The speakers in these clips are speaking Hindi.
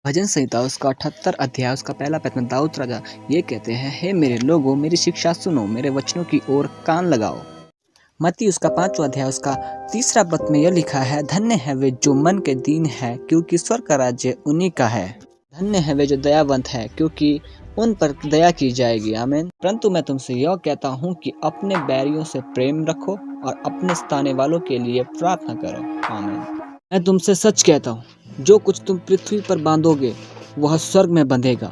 भजन संहिता उसका 78 अध्याय उसका पहला पद में दाऊद राजा ये कहते हैं, हे मेरे लोगों, मेरी शिक्षा सुनो, मेरे वचनों की ओर कान लगाओ। मत्ती उसका 5वां अध्याय उसका 3रा पद में यह लिखा है, धन्य है वे जो मन के दीन है, क्योंकि स्वर्ग का राज्य उन्हीं का है। धन्य है वे जो दयावंत है, क्योंकि उन पर दया की जाएगी। आमीन। परंतु मैं तुमसे यह कहता हूँ कि अपने बैरियों से प्रेम रखो और अपने सताने वालों के लिए प्रार्थना करो। आमीन। मैं तुमसे सच कहता हूँ, जो कुछ तुम पृथ्वी पर बांधोगे वह स्वर्ग में बंधेगा,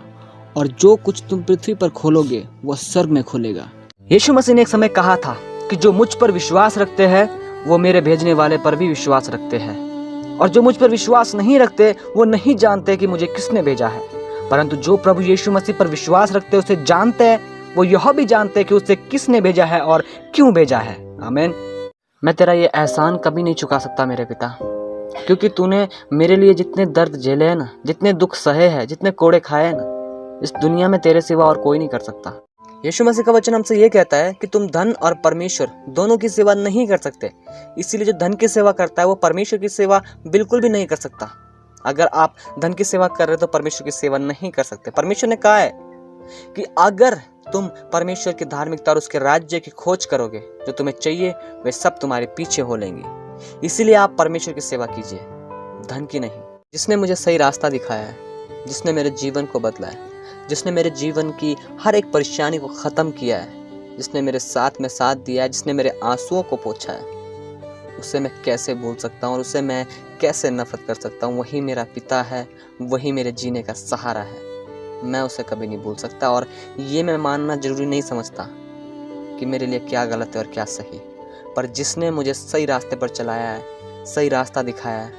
और जो कुछ तुम पृथ्वी पर खोलोगे वह स्वर्ग में खुलेगा। यीशु मसीह ने एक समय कहा था कि जो मुझ पर विश्वास रखते हैं वो मेरे भेजने वाले पर भी विश्वास रखते हैं, और जो मुझ पर विश्वास नहीं रखते वो नहीं जानते कि मुझे किसने भेजा है। परंतु जो प्रभु यीशु मसीह पर विश्वास रखते उसे जानते हैं, वो यह भी जानते हैं कि उसे किसने भेजा है और क्यों भेजा है। आमीन। मैं तेरा ये एहसान कभी नहीं चुका सकता मेरे पिता, क्योंकि तूने मेरे लिए जितने दर्द झेले हैं ना, जितने दुख सहे हैं, जितने कोड़े खाए हैं ना, इस दुनिया में तेरे सिवा और कोई नहीं कर सकता। यीशु मसीह का वचन हमसे ये कहता है कि तुम धन और परमेश्वर दोनों की सेवा नहीं कर सकते। इसीलिए जो धन की सेवा करता है वो परमेश्वर की सेवा बिल्कुल भी नहीं कर सकता। अगर आप धन की सेवा कर रहे हो तो परमेश्वर की सेवा नहीं कर सकते। परमेश्वर ने कहा है कि अगर तुम परमेश्वर की धार्मिकता और उसके राज्य की खोज करोगे, जो तुम्हें चाहिए वे सब तुम्हारे पीछे हो लेंगे। इसीलिए आप परमेश्वर की सेवा कीजिए, धन की नहीं। जिसने मुझे सही रास्ता दिखाया है, जिसने मेरे जीवन को बदला है, जिसने मेरे जीवन की हर एक परेशानी को ख़त्म किया है, जिसने मेरे साथ में साथ दिया है, जिसने मेरे आंसुओं को पोंछा है, उसे मैं कैसे भूल सकता हूँ और उसे मैं कैसे नफरत कर सकता हूँ। वही मेरा पिता है, वही मेरे जीने का सहारा है। मैं उसे कभी नहीं भूल सकता। और ये मैं मानना ज़रूरी नहीं समझता कि मेरे लिए क्या गलत है और क्या सही, पर जिसने मुझे सही रास्ते पर चलाया है, सही रास्ता दिखाया है,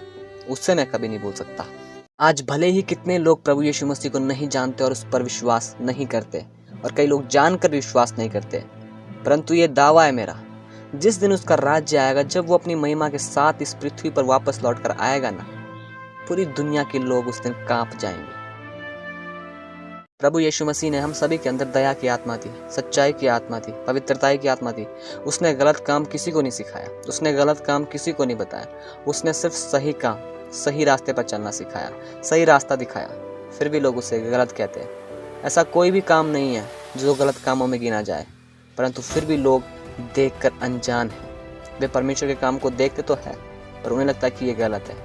उससे मैं कभी नहीं भूल सकता। आज भले ही कितने लोग प्रभु यीशु मसीह को नहीं जानते और उस पर विश्वास नहीं करते, और कई लोग जानकर विश्वास नहीं करते, परंतु ये दावा है मेरा, जिस दिन उसका राज्य आएगा, जब वो अपनी महिमा के साथ इस पृथ्वी पर वापस लौट कर आएगा ना, पूरी दुनिया के लोग उस दिन कांप जाएंगे। प्रभु यीशु मसीह ने हम सभी के अंदर दया की आत्मा दी, सच्चाई की आत्मा दी, पवित्रता की आत्मा दी। उसने गलत काम किसी को नहीं सिखाया, उसने गलत काम किसी को नहीं बताया। उसने सिर्फ सही काम, सही रास्ते पर चलना सिखाया, सही रास्ता दिखाया। फिर भी लोग उसे गलत कहते हैं। ऐसा कोई भी काम नहीं है जो गलत कामों में गिना जाए, परंतु फिर भी लोग देखकर अनजान हैं। वे परमेश्वर के काम को देखते तो है, पर उन्हें लगता है कि ये गलत है।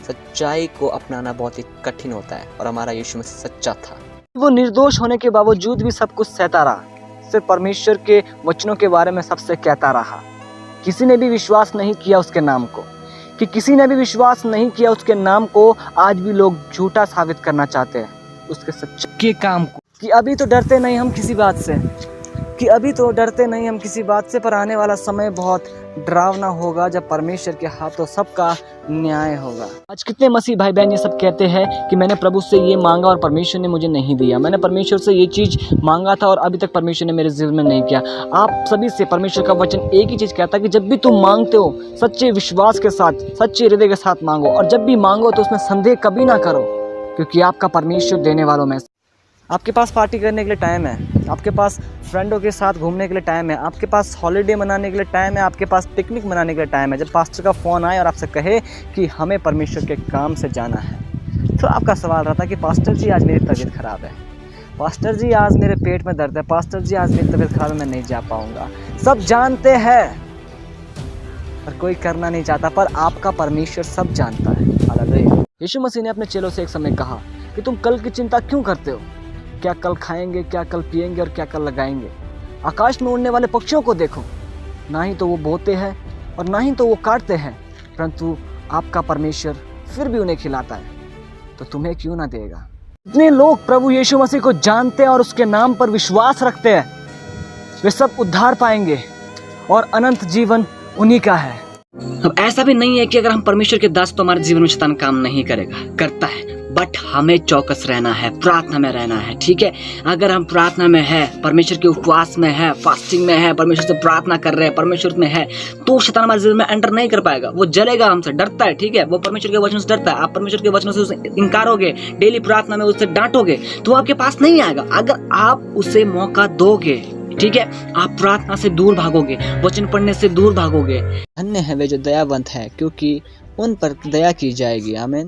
सच्चाई को अपनाना बहुत ही कठिन होता है, और हमारा यीशु मसीह सच्चा था। वो निर्दोष होने के बावजूद भी सब कुछ सहता रहा, सिर्फ परमेश्वर के वचनों के बारे में सबसे कहता रहा। किसी ने भी विश्वास नहीं किया उसके नाम को, कि किसी ने भी विश्वास नहीं किया उसके नाम को। आज भी लोग झूठा साबित करना चाहते हैं उसके सच्चे के काम को, कि अभी तो डरते नहीं हम किसी बात से, कि अभी तो डरते नहीं हम किसी बात से, पर आने वाला समय बहुत डरावना होगा जब परमेश्वर के हाथों सबका न्याय होगा। आज कितने मसीह भाई बहन ये सब कहते हैं कि मैंने प्रभु से ये मांगा और परमेश्वर ने मुझे नहीं दिया, मैंने परमेश्वर से ये चीज़ मांगा था और अभी तक परमेश्वर ने मेरे जीवन में नहीं किया। आप सभी से परमेश्वर का वचन एक ही चीज़ कहता है कि जब भी तुम मांगते हो सच्चे विश्वास के साथ, सच्चे हृदय के साथ मांगो, और जब भी मांगो तो उसमें संदेह कभी ना करो, क्योंकि आपका परमेश्वर देने वालों में। आपके पास पार्टी करने के लिए टाइम है, आपके पास फ्रेंडों के साथ घूमने के लिए टाइम है, आपके पास हॉलीडे मनाने के लिए टाइम है, आपके पास पिकनिक मनाने के लिए टाइम है। जब पास्टर का फ़ोन आए और आपसे कहे कि हमें परमेश्वर के काम से जाना है, तो आपका सवाल रहता है कि पास्टर जी आज मेरी तबीयत ख़राब है, पास्टर जी आज मेरे पेट में दर्द है, पास्टर जी आज मेरी तबीयत ख़राब है, मैं नहीं जा पाऊँगा। सब जानते हैं पर कोई करना नहीं चाहता, पर आपका परमेश्वर सब जानता है। हालेलुया। यीशु मसीह ने अपने चेलों से एक समय कहा कि तुम कल की चिंता क्यों करते हो? क्या कल खाएंगे, क्या कल पिएंगे और क्या कल लगाएंगे? आकाश में उड़ने वाले पक्षियों को देखो, ना ही तो वो बोते हैं और ना ही तो वो काटते हैं, परंतु आपका परमेश्वर फिर भी उन्हें खिलाता है, तो तुम्हें क्यों ना देगा? इतने लोग प्रभु यीशु मसीह को जानते हैं और उसके नाम पर विश्वास रखते हैं, वे सब उद्धार पाएंगे और अनंत जीवन उन्हीं का है। अब ऐसा भी नहीं है कि अगर हम परमेश्वर के दास तो हमारे जीवन में शैतान काम नहीं करेगा, करता है, बट हमें चौकस रहना है, प्रार्थना में रहना है। ठीक है, अगर हम प्रार्थना में है, परमेश्वर के उपवास में है, फास्टिंग में है, परमेश्वर से प्रार्थना कर रहे हैं, परमेश्वर में है, तो शैतान हमारे जीवन में एंटर नहीं कर पाएगा। वो जलेगा हमसे, डरता है। ठीक है, वो परमेश्वर के वचन से डरता है। आप परमेश्वर के वचनों से उसे इनकारोगे, डेली प्रार्थना में उससे डांटोगे, तो वो आपके पास नहीं आएगा। अगर आप उसे मौका दोगे, ठीक है, आप प्रार्थना से दूर भागोगे, वचन पढ़ने से दूर भागोगे। धन्य है वे जो दयावंत है, क्योंकि उन पर दया की जाएगी। आमीन।